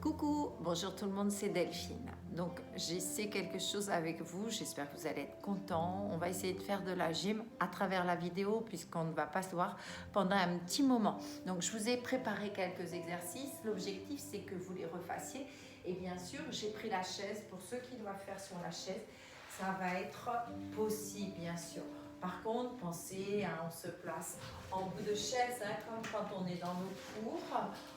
Coucou, bonjour tout le monde, c'est Delphine. Donc j'essaie quelque chose avec vous, j'espère que vous allez être contents. On va essayer de faire de la gym à travers la vidéo puisqu'on ne va pas se voir pendant un petit moment. Donc je vous ai préparé quelques exercices, l'objectif c'est que vous les refassiez. Et bien sûr, j'ai pris la chaise, pour ceux qui doivent faire sur la chaise, ça va être possible bien sûr. Par contre, pensez, on se place en bout de chaise, comme quand on est dans nos cours,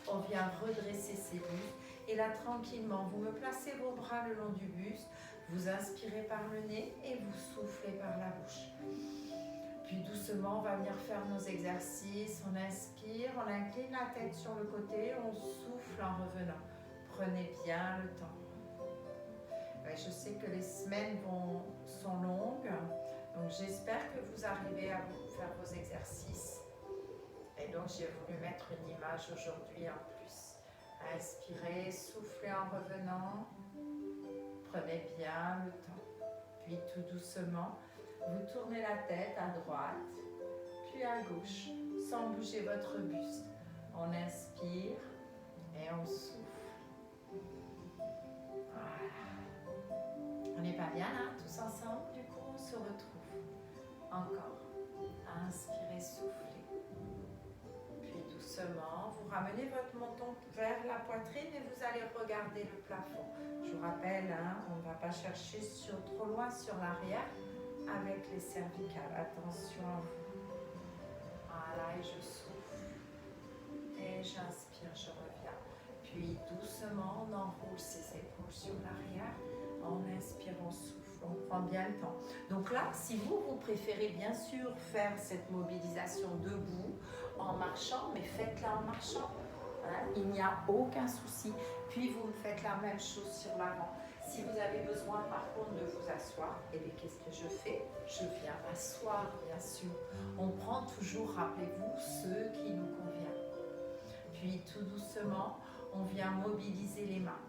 on vient redresser ses bustes. Et là, tranquillement, vous me placez vos bras le long du buste, vous inspirez par le nez et vous soufflez par la bouche. Puis doucement, on va venir faire nos exercices. On inspire, on incline la tête sur le côté, on souffle en revenant. Prenez bien le temps. Je sais que les semaines sont longues, donc j'espère que vous arrivez à faire vos exercices. Et donc j'ai voulu mettre une image aujourd'hui en plus. Inspirez, soufflez en revenant. Prenez bien le temps. Puis tout doucement, vous tournez la tête à droite, puis à gauche, sans bouger votre buste. On inspire et on souffle. Voilà. On n'est pas bien là, tous ensemble? Du coup, on se retrouve. Encore. Inspirez, soufflez. Puis doucement, vous ramenez votre menton vers la poitrine et vous allez regarder le plafond. Je vous rappelle, on ne va pas chercher trop loin sur l'arrière avec les cervicales. Attention à vous. Voilà, et je souffle. Et j'inspire, je reviens. Puis doucement, on enroule ses épaules sur l'arrière. On inspire, on souffle, on prend bien le temps. Donc là, si vous préférez bien sûr faire cette mobilisation debout, en marchant, mais faites-la en marchant. Il n'y a aucun souci. Puis vous faites la même chose sur l'avant. Si vous avez besoin par contre de vous asseoir, et bien qu'est-ce que je fais? Je viens m'asseoir, bien sûr. On prend toujours, rappelez-vous, ce qui nous convient. Puis tout doucement, on vient mobiliser les mains.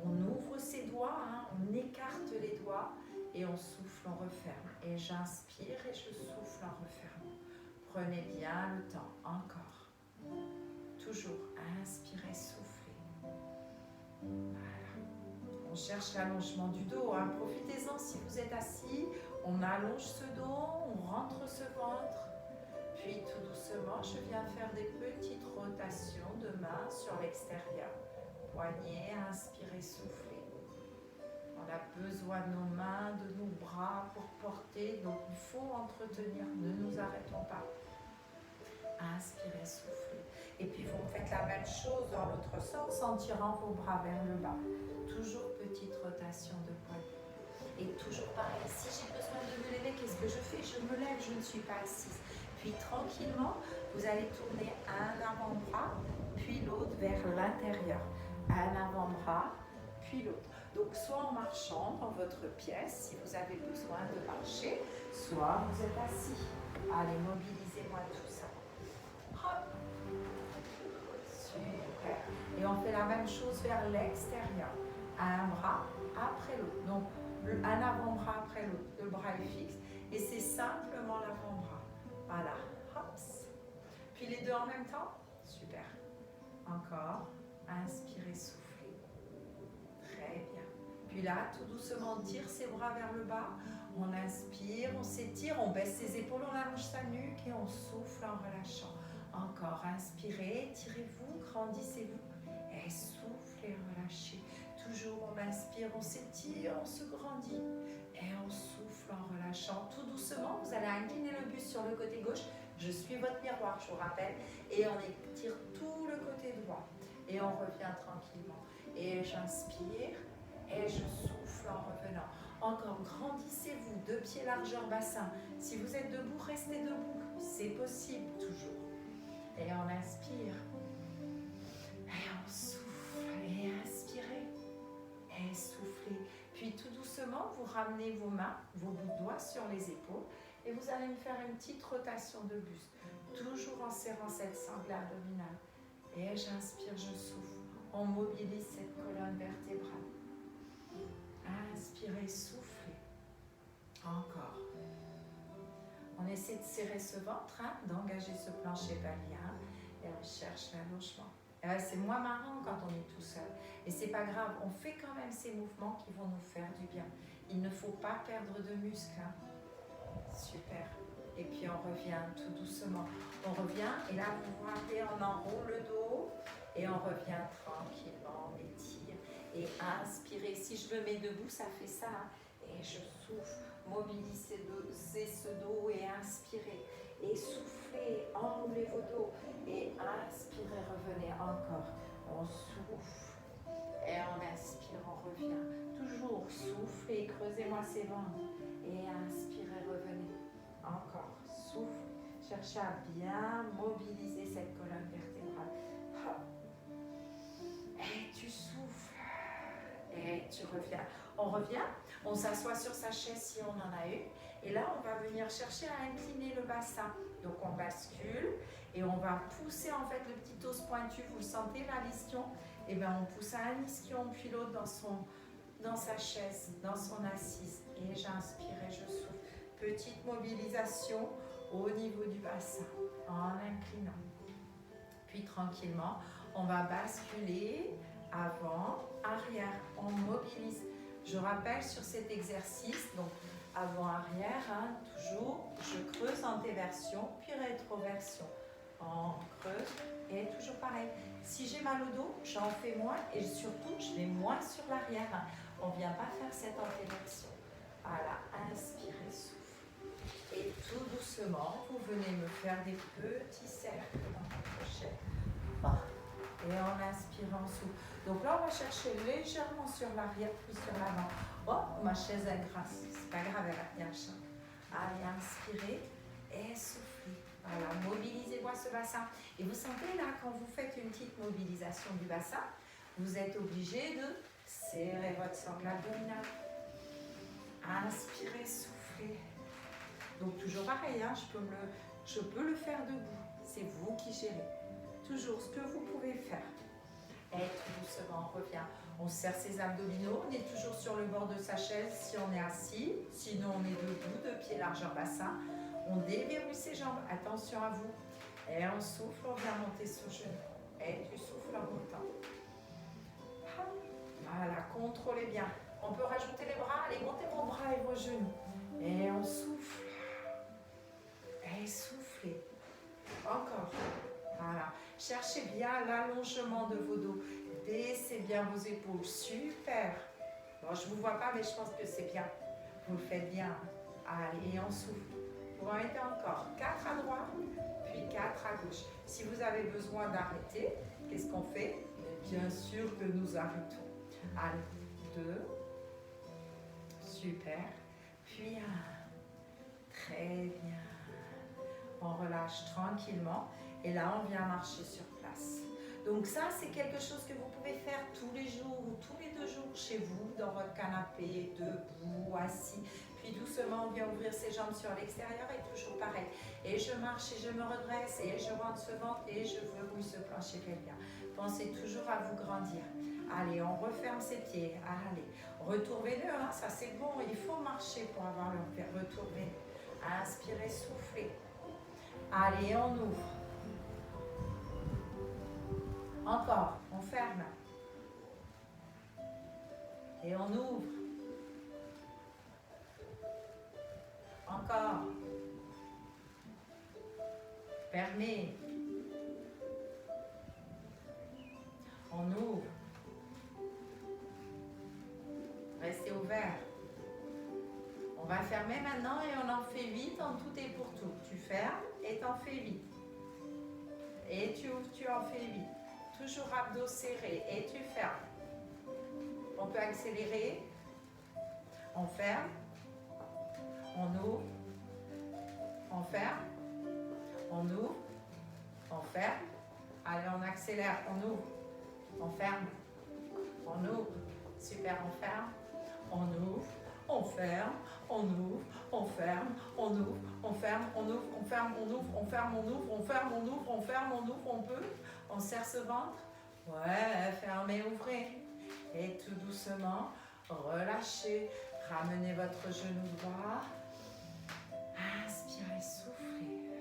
On ouvre ses doigts, on écarte les doigts et on souffle, on referme. Et j'inspire et je souffle en refermant. Prenez bien le temps, encore. Toujours, inspirez, soufflez. Voilà. On cherche l'allongement du dos, profitez-en si vous êtes assis. On allonge ce dos, on rentre ce ventre. Puis tout doucement, je viens faire des petites rotations de mains sur l'extérieur. Poignets, inspirez, soufflez. On a besoin de nos mains, de nos bras pour porter, donc il faut entretenir, ne nous arrêtons pas. Inspirez, soufflez. Et puis vous faites la même chose dans l'autre sens en tirant vos bras vers le bas. Toujours petite rotation de poignets. Et toujours pareil, si j'ai besoin de me lever, qu'est-ce que je fais? Je me lève, je ne suis pas assise. Puis tranquillement, vous allez tourner un avant-bras, puis l'autre vers l'intérieur. Un avant-bras, puis l'autre. Donc soit en marchant dans votre pièce, si vous avez besoin de marcher, soit vous êtes assis. Allez, mobilisez-moi tout ça. Hop. Super. Et on fait la même chose vers l'extérieur. Un bras après l'autre. Donc, un avant-bras après l'autre. Le bras est fixe. Et c'est simplement l'avant-bras. Voilà. Hop. Puis les deux en même temps. Super. Encore. Inspirez, soufflez. Très bien. Puis là, tout doucement, on tire ses bras vers le bas. On inspire, on s'étire, on baisse ses épaules, on allonge sa nuque et on souffle en relâchant. Encore, inspirez, tirez-vous, grandissez-vous. Et soufflez, relâchez. Toujours, on inspire, on s'étire, on se grandit. Et on souffle en relâchant. Tout doucement, vous allez incliner le buste sur le côté gauche. Je suis votre miroir, je vous rappelle. Et on étire tout le côté droit. Et on revient tranquillement. Et j'inspire et je souffle en revenant. Encore, grandissez-vous, 2 pieds largeur bassin. Si vous êtes debout, restez debout. C'est possible toujours. Et on inspire. Et on souffle. Et inspirez. Et soufflez. Puis tout doucement, vous ramenez vos mains, vos bouts de doigts sur les épaules. Et vous allez me faire une petite rotation de buste. Toujours en serrant cette sangle abdominale. Et j'inspire, je souffle. On mobilise cette colonne vertébrale. Inspirez, soufflez. Encore. On essaie de serrer ce ventre, d'engager ce plancher pelvien. Et on cherche l'allongement. C'est moins marrant quand on est tout seul. Et c'est pas grave, on fait quand même ces mouvements qui vont nous faire du bien. Il ne faut pas perdre de muscles. Hein. Super. Et puis on revient tout doucement. On revient et là vous voyez, on enroule le dos et on revient tranquillement, on étire. Et inspirez. Si je me mets debout, ça fait ça. Hein. Et je souffle. Mobilisez ce dos et inspirez. Et soufflez, enroulez vos dos. Et inspirez, revenez encore. On souffle. Et on inspire, on revient. Toujours soufflez, creusez-moi ces ventres. Et inspirez, revenez. Encore, souffle. Cherchez à bien mobiliser cette colonne vertébrale. Hop. Et tu souffles. Et tu reviens. On revient, on s'assoit sur sa chaise si on en a une. Et là, on va venir chercher à incliner le bassin. Donc, on bascule et on va pousser en fait le petit os pointu. Vous le sentez là, l'ischio? Et bien, on pousse un ischion puis l'autre dans sa chaise, dans son assise. Et j'inspire et je souffle. Petite mobilisation au niveau du bassin en inclinant. Puis tranquillement, on va basculer avant, arrière. On mobilise. Je rappelle sur cet exercice, donc avant-arrière, hein, toujours, je creuse en déversion, puis rétroversion. On creuse et toujours pareil. Si j'ai mal au dos, j'en fais moins et surtout, je vais moins sur l'arrière. Hein. On ne vient pas faire cette antéversion. Voilà, inspirez, souffle. Et tout doucement, vous venez me faire des petits cercles dans votre chaise. Et en inspirant, souffle. Donc là, on va chercher légèrement sur l'arrière, puis sur l'avant. Oh, ma chaise est grasse. C'est pas grave, elle va bien changer. Allez, inspirez et soufflez. Voilà, mobilisez-moi ce bassin. Et vous sentez là, quand vous faites une petite mobilisation du bassin, vous êtes obligé de serrer votre sangle abdominale. Inspirez, soufflez. Donc toujours pareil, hein, je peux le faire debout. C'est vous qui gérez. Toujours ce que vous pouvez faire. Et tout doucement, on revient. On serre ses abdominaux. On est toujours sur le bord de sa chaise si on est assis. Sinon, on est debout, deux pieds largeur bassin. On déverrouille ses jambes. Attention à vous. Et on souffle, on vient monter sur genou. Et tu souffles en montant. Voilà, contrôlez bien. On peut rajouter les bras. Allez, montez vos bras et vos genoux. Et on souffle. Et soufflez. Encore. Voilà. Cherchez bien l'allongement de vos dos. Baissez bien vos épaules. Super. Bon, je ne vous vois pas, mais je pense que c'est bien. Vous le faites bien. Allez, et on souffle. Vous en mettez encore 4 à droite, puis 4 à gauche. Si vous avez besoin d'arrêter, qu'est-ce qu'on fait? Bien sûr que nous arrêtons. Allez, 2. Super. Puis 1. Très bien. On relâche tranquillement. Et là, on vient marcher sur place. Donc ça, c'est quelque chose que vous pouvez faire tous les jours ou tous les 2 jours chez vous, dans votre canapé, debout, assis. Puis doucement, on vient ouvrir ses jambes sur l'extérieur et toujours pareil. Et je marche et je me redresse et je rentre ce ventre et je verrouille ce plancher pelvien. Pensez toujours à vous grandir. Allez, on referme ses pieds. Allez, retournez-le, hein, ça c'est bon. Il faut marcher pour avoir le retourner. Inspirez, soufflez. Allez, on ouvre. Encore, on ferme. Et on ouvre. Encore. Fermez. On ouvre. Restez ouvert. On va fermer maintenant et on en fait 8 en tout et pour tout. Tu fermes et t'en fais 8. Et tu ouvres, tu en fais 8. Toujours abdos serrés et tu fermes. On peut accélérer. On ferme. On ouvre. On ferme. On ouvre. On ferme. Allez, on accélère. On ouvre. On ferme. On ouvre. Super, on ferme. On ouvre. On ferme. On ouvre. On ferme. On ouvre. On ferme. On ouvre. On ferme. On ouvre. On ferme. On ouvre. On ferme. On ouvre. On ferme. On ouvre. On peut. On serre ce ventre. Ouais, fermez, ouvrez. Et tout doucement, relâchez. Ramenez votre genou droit. Inspirez, soufflez.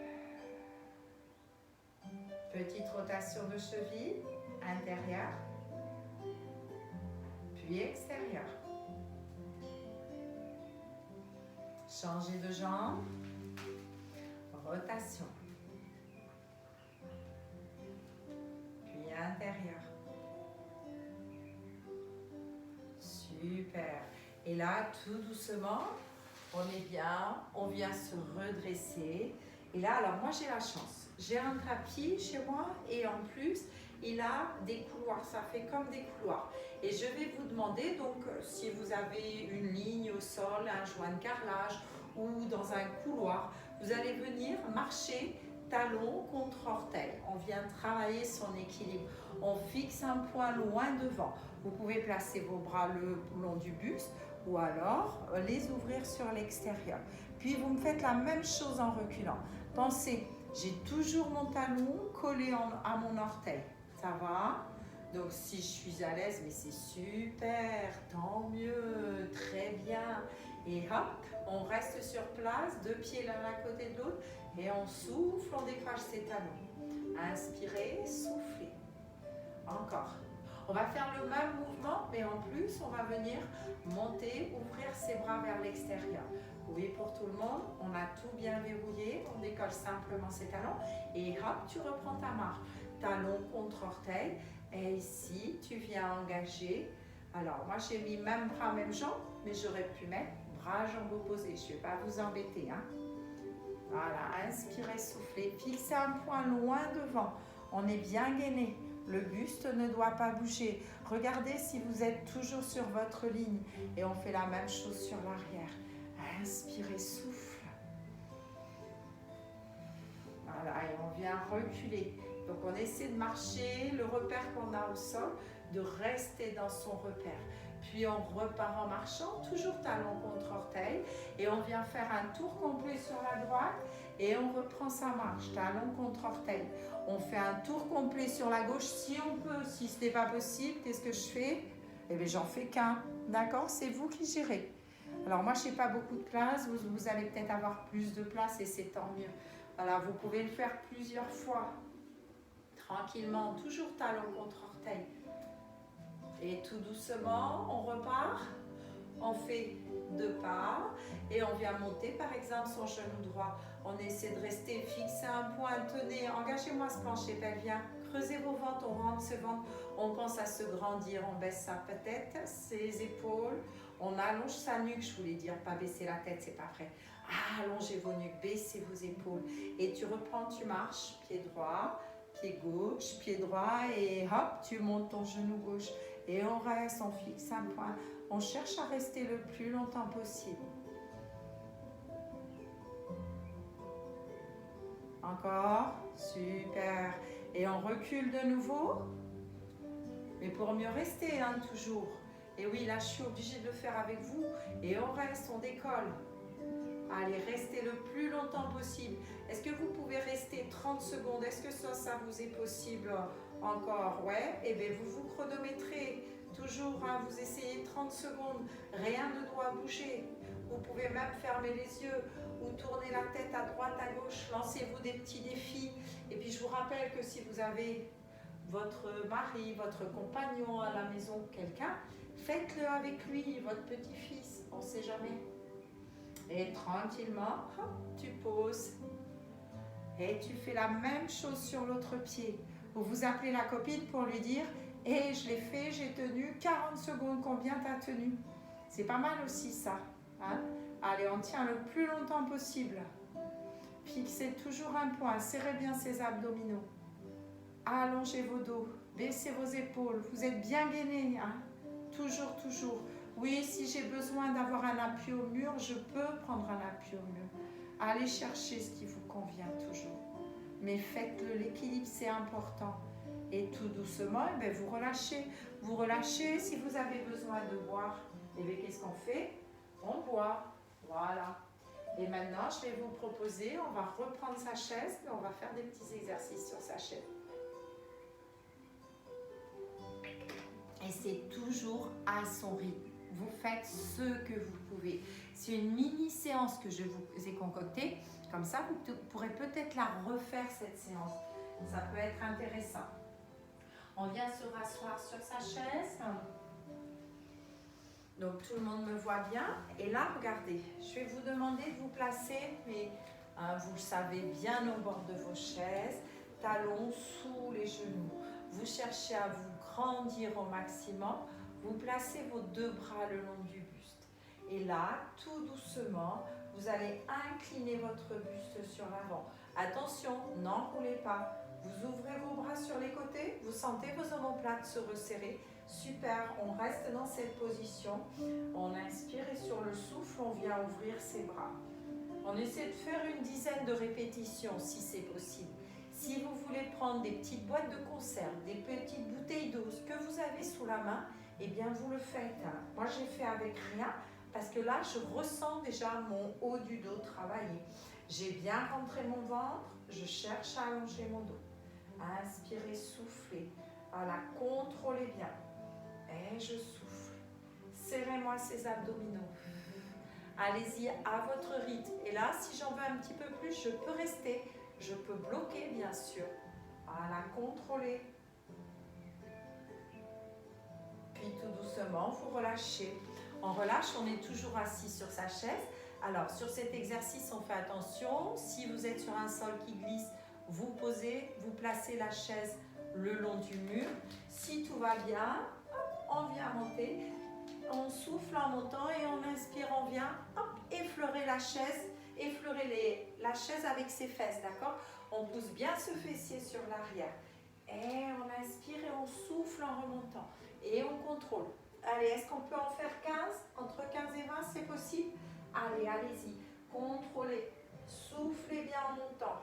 Petite rotation de cheville. intérieur, puis extérieur. Changez de jambe, rotation, puis intérieur. Super. Et là, tout doucement, on est bien, on vient se redresser. Et là, alors moi j'ai la chance, j'ai un tapis chez moi et en plus, il a des couloirs, ça fait comme des couloirs. Et je vais vous demander, donc, si vous avez une ligne au sol, un joint de carrelage ou dans un couloir, vous allez venir marcher talon contre orteil. On vient travailler son équilibre. On fixe un point loin devant. Vous pouvez placer vos bras le long du buste ou alors les ouvrir sur l'extérieur. Puis vous me faites la même chose en reculant. Pensez, j'ai toujours mon talon collé à mon orteil. Ça va? Donc si je suis à l'aise, mais c'est super, tant mieux, très bien. Et hop, on reste sur place, deux pieds l'un à côté de l'autre et on souffle, on décroche ses talons. Inspirez, soufflez. Encore. On va faire le même mouvement, mais en plus, on va venir monter, ouvrir ses bras vers l'extérieur. Oui, pour tout le monde, on a tout bien verrouillé, on décolle simplement ses talons et hop, tu reprends ta marche. Talon contre orteil et ici, tu viens engager. Alors, moi, j'ai mis même bras, même jambes, mais j'aurais pu mettre bras, jambes opposés. Je ne vais pas vous embêter. Hein. Voilà, inspirez, soufflez, fixez un point loin devant. On est bien gainé. Le buste ne doit pas bouger. Regardez si vous êtes toujours sur votre ligne. Et on fait la même chose sur l'arrière. Inspirez, souffle. Voilà, et on vient reculer. Donc on essaie de marcher, le repère qu'on a au sol, de rester dans son repère. Puis on repart en marchant, toujours talon contre orteil. Et on vient faire un tour complet sur la droite. Et on reprend sa marche, talon contre orteil. On fait un tour complet sur la gauche si on peut. Si ce n'est pas possible, qu'est-ce que je fais? Eh bien, j'en fais qu'un. D'accord? C'est vous qui gérez. Alors, moi, je n'ai pas beaucoup de place. Vous allez peut-être avoir plus de place et c'est tant mieux. Voilà, vous pouvez le faire plusieurs fois. Tranquillement, toujours talon contre orteil. Et tout doucement, on repart. On fait 2 pas et on vient monter par exemple son genou droit. On essaie de rester fixé à un point, tenez, engagez-moi ce plancher pelvien, creusez vos ventres, on rentre ce ventre, on pense à se grandir, on baisse sa tête, ses épaules, on allonge sa nuque, je voulais dire pas baisser la tête, c'est pas vrai. Allongez vos nuques, baissez vos épaules et tu reprends, tu marches, pied droit, pied gauche, pied droit et hop, tu montes ton genou gauche et on reste, on fixe un point. On cherche à rester le plus longtemps possible. Encore, super. Et on recule de nouveau. Mais pour mieux rester, hein, toujours. Et oui, là, je suis obligée de le faire avec vous. Et on reste, on décolle. Allez, restez le plus longtemps possible. Est-ce que vous pouvez rester 30 secondes? Est-ce que ça vous est possible encore? Ouais. Et bien, vous vous chronométrez. Toujours, hein, vous essayez 30 secondes, rien ne doit bouger. Vous pouvez même fermer les yeux ou tourner la tête à droite, à gauche. Lancez-vous des petits défis. Et puis je vous rappelle que si vous avez votre mari, votre compagnon à la maison, quelqu'un, faites-le avec lui, votre petit-fils, on ne sait jamais. Et tranquillement, hop, tu poses. Et tu fais la même chose sur l'autre pied. Vous appelez la copine pour lui dire « Et je l'ai fait, j'ai tenu 40 secondes, combien tu as tenu ?» C'est pas mal aussi ça. Hein? Allez, on tient le plus longtemps possible. Fixez toujours un point, serrez bien ses abdominaux. Allongez vos dos, baissez vos épaules. Vous êtes bien gainés. Hein? Toujours, toujours. Oui, si j'ai besoin d'avoir un appui au mur, je peux prendre un appui au mur. Allez chercher ce qui vous convient toujours. Mais faites-le, l'équilibre c'est important. Et tout doucement, eh bien, vous relâchez. Vous relâchez. Si vous avez besoin de boire, eh bien, qu'est-ce qu'on fait? On boit. Voilà. Et maintenant, je vais vous proposer, on va reprendre sa chaise et on va faire des petits exercices sur sa chaise. Et c'est toujours à son rythme. Vous faites ce que vous pouvez. C'est une mini séance que je vous ai concoctée. Comme ça, vous pourrez peut-être la refaire cette séance. Ça peut être intéressant. On vient se rasseoir sur sa chaise. Donc tout le monde me voit bien. Et là, regardez, je vais vous demander de vous placer, mais vous le savez, bien au bord de vos chaises, talons sous les genoux. Vous cherchez à vous grandir au maximum. Vous placez vos deux bras le long du buste. Et là, tout doucement, vous allez incliner votre buste sur l'avant. Attention, n'enroulez pas. Vous ouvrez vos bras sur les côtés. Vous sentez vos omoplates se resserrer. Super, on reste dans cette position. On inspire et sur le souffle, on vient ouvrir ses bras. On essaie de faire une dizaine de répétitions si c'est possible. Si vous voulez prendre des petites boîtes de conserve, des petites bouteilles d'eau, ce que vous avez sous la main, eh bien vous le faites. Moi j'ai fait avec rien parce que là je ressens déjà mon haut du dos travailler. J'ai bien rentré mon ventre, je cherche à allonger mon dos. Inspirez, soufflez. Voilà, contrôlez bien. Et je souffle. Serrez-moi ces abdominaux. Allez-y à votre rythme. Et là, si j'en veux un petit peu plus, je peux rester. Je peux bloquer, bien sûr. Voilà, contrôlez. Puis tout doucement, vous relâchez. On relâche, on est toujours assis sur sa chaise. Alors, sur cet exercice, on fait attention. Si vous êtes sur un sol qui glisse, vous posez, vous placez la chaise le long du mur. Si tout va bien, on vient monter. On souffle en montant et on inspire, on vient effleurer la chaise, la chaise avec ses fesses, d'accord? On pousse bien ce fessier sur l'arrière. Et on inspire et on souffle en remontant. Et on contrôle. Allez, est-ce qu'on peut en faire 15? Entre 15 et 20, c'est possible? Allez, allez-y. Contrôlez. Soufflez bien en montant.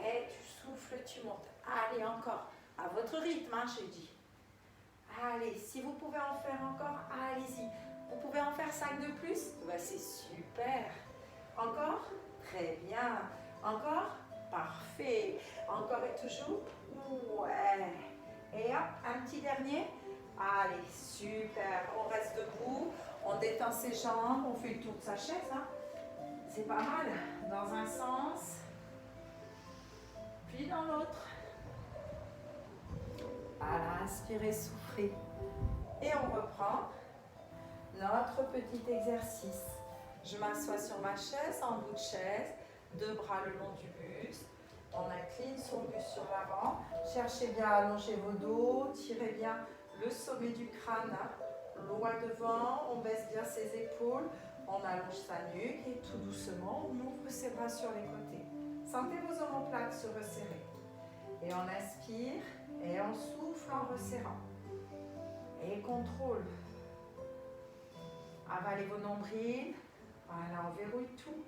Et tu souffles, tu montes. Allez, encore. À votre rythme, hein, j'ai dit. Allez, si vous pouvez en faire encore, allez-y. Vous pouvez en faire 5 de plus? Ben, c'est super. Encore? Très bien. Encore? Parfait. Encore et toujours? Ouais. Et hop, un petit dernier. Allez, super. On reste debout. On détend ses jambes. On fait le tour de sa chaise. Hein. C'est pas mal. Dans un sens. Puis dans l'autre. Voilà, inspirez, soufflez. Et on reprend notre petit exercice. Je m'assois sur ma chaise, en bout de chaise, deux bras le long du buste. On incline son buste sur l'avant. Cherchez bien à allonger vos dos, tirez bien le sommet du crâne. Loin devant, on baisse bien ses épaules, on allonge sa nuque et tout doucement, on ouvre ses bras sur les côtés. Sentez vos omoplates se resserrer. Et on inspire et on souffle en resserrant. Et contrôle. Avalez vos nombrils. Voilà, on verrouille tout.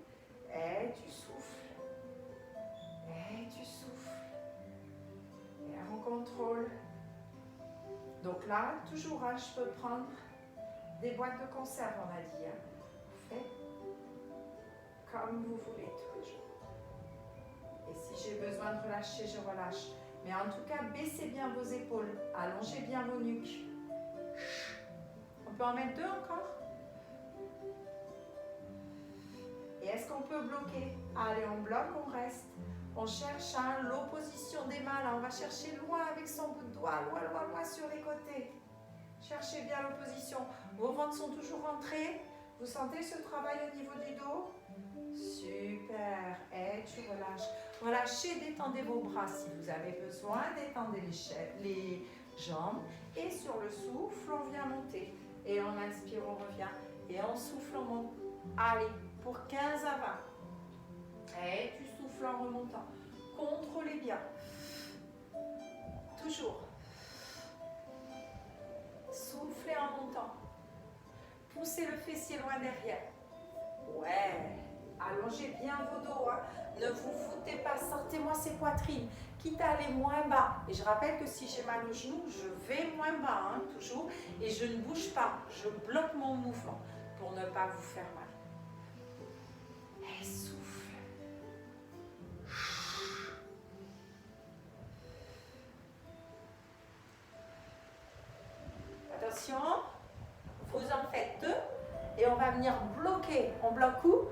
Et tu souffles. Et tu souffles. Et on contrôle. Donc là, toujours, hein, je peux prendre des boîtes de conserve, on a dit. Hein. Vous faites comme vous voulez tous les jours. Et si j'ai besoin de relâcher, je relâche. Mais en tout cas, baissez bien vos épaules. Allongez bien vos nuques. On peut en mettre 2 encore? Et est-ce qu'on peut bloquer? Allez, on bloque, on reste. On cherche l'opposition des mains. Là, on va chercher loin avec son bout de doigt. Loin, loin, loin sur les côtés. Cherchez bien l'opposition. Vos ventres sont toujours rentrés. Vous sentez ce travail au niveau du dos? Super. Et tu relâches. Relâchez, détendez vos bras si vous avez besoin. Détendez les jambes. Et sur le souffle, on vient monter. Et on inspire, on revient. Et on souffle, on monte. Allez, pour 15 à 20. Et tu souffles en remontant. Contrôlez bien. Toujours. Soufflez en montant. Poussez le fessier loin derrière. Ouais. Allongez bien vos dos. Hein. Ne vous foutez pas. Sortez-moi ces poitrines. Quitte à aller moins bas. Et je rappelle que si j'ai mal au genou, je vais moins bas. Hein, toujours. Et je ne bouge pas. Je bloque mon mouvement pour ne pas vous faire mal. Et souffle. Attention, vous en faites 2 et on va venir bloquer. On bloque où?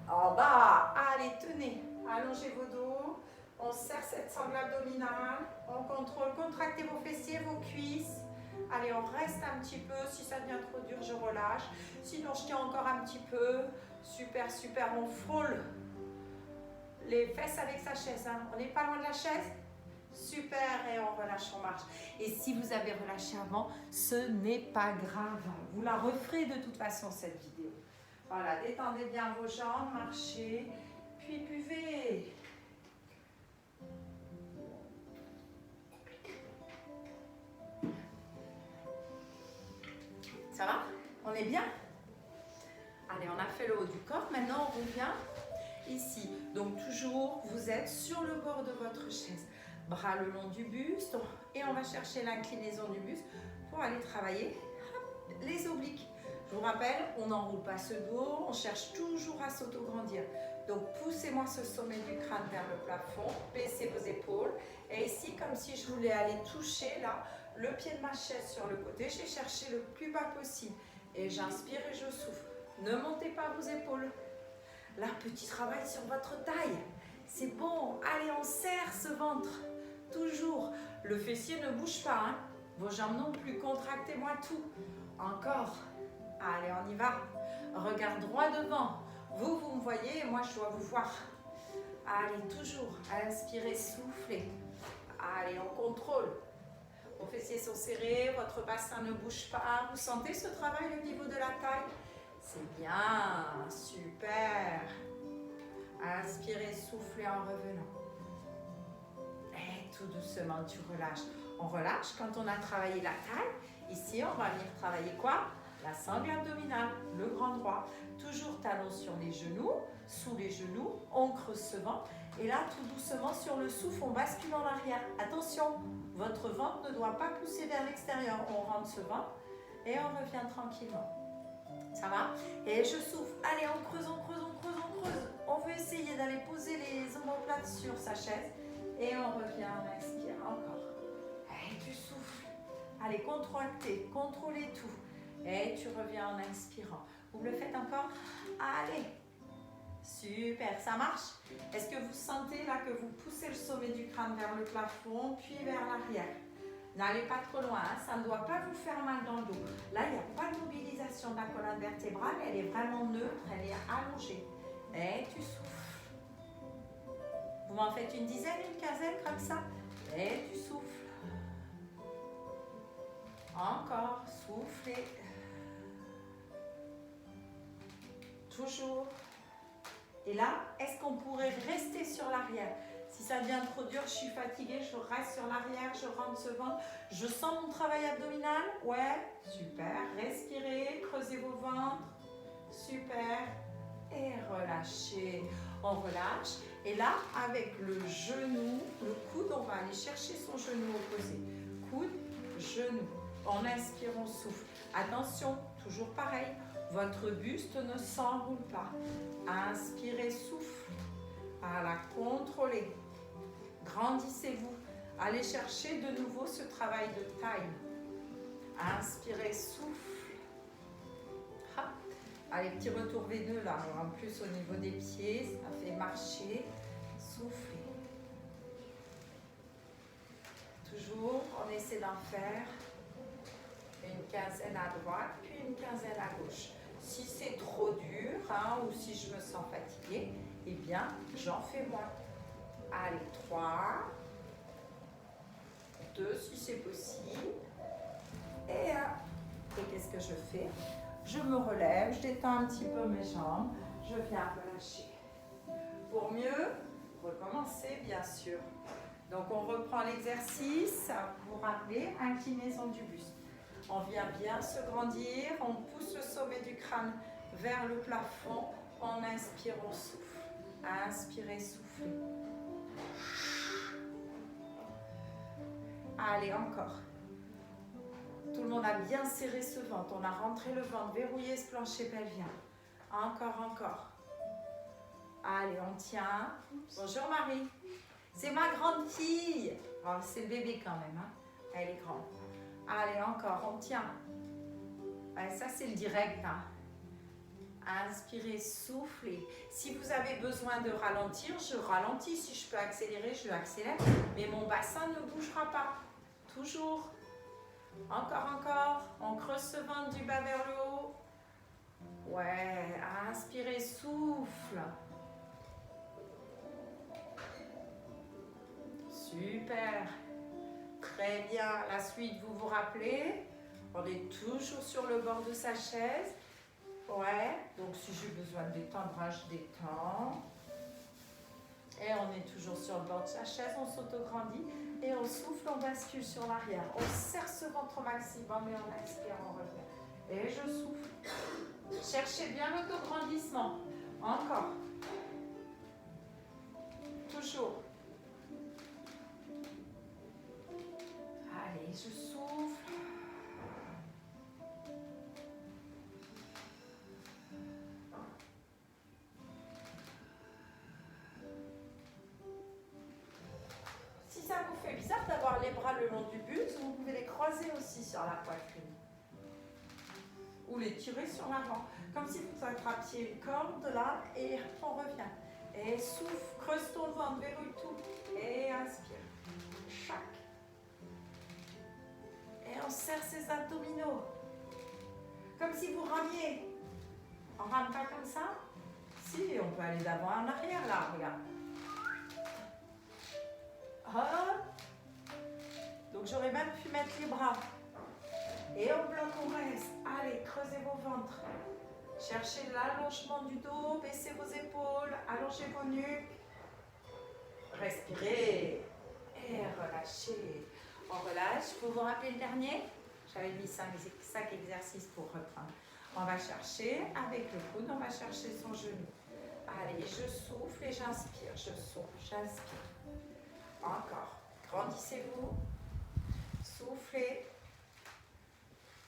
En bas. Allez, tenez. Allongez vos dos. On serre cette sangle abdominale. On contrôle. Contractez vos fessiers, vos cuisses. Allez, on reste un petit peu. Si ça devient trop dur, je relâche. Sinon, je tiens encore un petit peu. Super, super. On frôle les fesses avec sa chaise. Hein. On n'est pas loin de la chaise. Super. Et on relâche, on marche. Et si vous avez relâché avant, ce n'est pas grave. Vous la referez de toute façon, cette vidéo. Voilà, détendez bien vos jambes, marchez. Puis buvez. Ça va? On est bien? Allez, on a fait le haut du corps. Maintenant, on revient ici. Donc, toujours, vous êtes sur le bord de votre chaise. Bras le long du buste. Et on va chercher l'inclinaison du buste pour aller travailler les obliques. Je vous rappelle, on n'enroule pas ce dos. On cherche toujours à s'auto-grandir. Donc, poussez-moi ce sommet du crâne vers le plafond. Baissez vos épaules. Et ici, comme si je voulais aller toucher, là, le pied de ma chaise sur le côté. J'ai cherché le plus bas possible. Et j'inspire et je souffle. Ne montez pas vos épaules. Là, petit travail sur votre taille. C'est bon. Allez, on serre ce ventre. Toujours. Le fessier ne bouge pas. Hein. Vos jambes non plus. Contractez-moi tout. Encore. Allez, on y va. Regard droit devant. Vous, vous me voyez et moi, je dois vous voir. Allez, toujours. Inspirez, soufflez. Allez, on contrôle. Vos fessiers sont serrés, votre bassin ne bouge pas. Vous sentez ce travail au niveau de la taille? C'est bien, super. Inspirez, soufflez en revenant. Et tout doucement, tu relâches. On relâche quand on a travaillé la taille. Ici, on va venir travailler quoi? La sangle abdominale, le grand droit. Toujours talons sur les genoux, sous les genoux. On creuse ce ventre. Et là, tout doucement, sur le souffle, on bascule en arrière. Attention, votre ventre ne doit pas pousser vers l'extérieur. On rentre ce ventre et on revient tranquillement. Ça va? Et je souffle. Allez, on creuse, on creuse, on creuse, on creuse. On veut essayer d'aller poser les omoplates sur sa chaise. Et on revient, on inspire encore. Et tu souffles. Allez, contractez, contrôlez tout. Et tu reviens en inspirant. Vous le faites encore? Allez. Super, ça marche? Est-ce que vous sentez là que vous poussez le sommet du crâne vers le plafond, puis vers l'arrière? N'allez pas trop loin, hein? Ça ne doit pas vous faire mal dans le dos. Là, il n'y a pas de mobilisation de la colonne vertébrale, elle est vraiment neutre, elle est allongée. Et tu souffles. Vous m'en faites une dizaine, une quinzaine comme ça? Et tu souffles. Encore, soufflez. Toujours. Et là, est-ce qu'on pourrait rester sur l'arrière? Si ça devient trop dur, je suis fatiguée, je reste sur l'arrière, je rentre ce ventre. Je sens mon travail abdominal? Ouais, super. Respirez, creusez vos ventres. Super. Et relâchez. On relâche. Et là, avec le genou, le coude, on va aller chercher son genou opposé. Coude, genou. On inspire, on souffle. Attention, toujours pareil. Votre buste ne s'enroule pas. Inspirez, souffle. Voilà, contrôlez. Grandissez-vous. Allez chercher de nouveau ce travail de taille. Inspirez, souffle. Ah. Allez, petit retour V2 là. En plus au niveau des pieds, ça fait marcher. Soufflez. Toujours, on essaie d'en faire une quinzaine à droite, puis une quinzaine à gauche. Si c'est trop dur, hein, ou si je me sens fatiguée, eh bien, j'en fais moins. Allez, 3, 2 si c'est possible, et 1. Et qu'est-ce que je fais? Je me relève, je détends un petit peu mes jambes, je viens relâcher. Pour mieux recommencer, bien sûr. Donc, on reprend l'exercice, vous vous rappelez, inclinaison du buste. On vient bien se grandir, on pousse le sommet du crâne vers le plafond. On inspire, on souffle. Inspirez, soufflez. Allez, encore. Tout le monde a bien serré ce ventre. On a rentré le ventre, verrouillé ce plancher pelvien. Encore, encore. Allez, on tient. Bonjour Marie. C'est ma grande fille. Oh, c'est le bébé quand même. Hein. Elle est grande. Allez, encore, on tient. Ouais, ça, c'est le direct. Hein. Inspirez, soufflez. Si vous avez besoin de ralentir, je ralentis. Si je peux accélérer, je accélère. Mais mon bassin ne bougera pas. Toujours. Encore, encore. On creuse ce ventre du bas vers le haut. Ouais, inspirez, souffle. Super. Très bien. La suite, vous vous rappelez, on est toujours sur le bord de sa chaise. Ouais, donc si j'ai besoin de détendre, je détends. Et on est toujours sur le bord de sa chaise, on s'autograndit. Et on souffle, on bascule sur l'arrière. On serre ce ventre au maximum et on expire, on revient. Et je souffle. Cherchez bien l'autograndissement. Encore. Toujours. Allez, je souffle. Si ça vous fait bizarre d'avoir les bras le long du buste, vous pouvez les croiser aussi sur la poitrine. Ou les tirer sur l'avant. Comme si vous attrapiez une corde là et on revient. Et souffle, creuse ton ventre, verrouille tout. Et inspire. Chaque. Et on serre ses abdominaux. Comme si vous ramiez. On rame pas comme ça? Si, on peut aller d'avant en arrière là, regarde. Hop. Donc j'aurais même pu mettre les bras. Et on bloque, on reste. Allez, creusez vos ventres. Cherchez l'allongement du dos, baissez vos épaules, allongez vos nuques. Respirez. Et relâchez. On relâche. Vous vous rappelez le dernier? J'avais mis 5 exercices pour reprendre. On va chercher avec le coude, on va chercher son genou. Allez, je souffle et j'inspire. Je souffle, j'inspire. Encore. Grandissez-vous. Soufflez.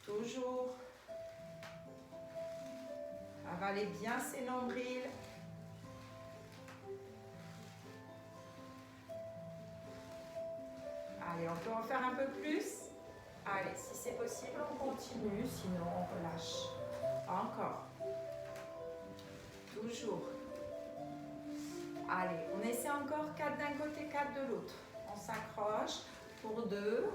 Toujours. Avalez bien ses nombrils. Allez, on peut en faire un peu plus. Allez, si c'est possible, on continue. Sinon, on relâche. Encore. Toujours. Allez, on essaie encore 4 d'un côté, 4 de l'autre. On s'accroche pour 2.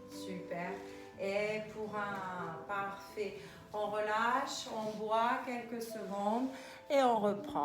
Super. Et pour un, parfait. On relâche, on boit quelques secondes et on reprend.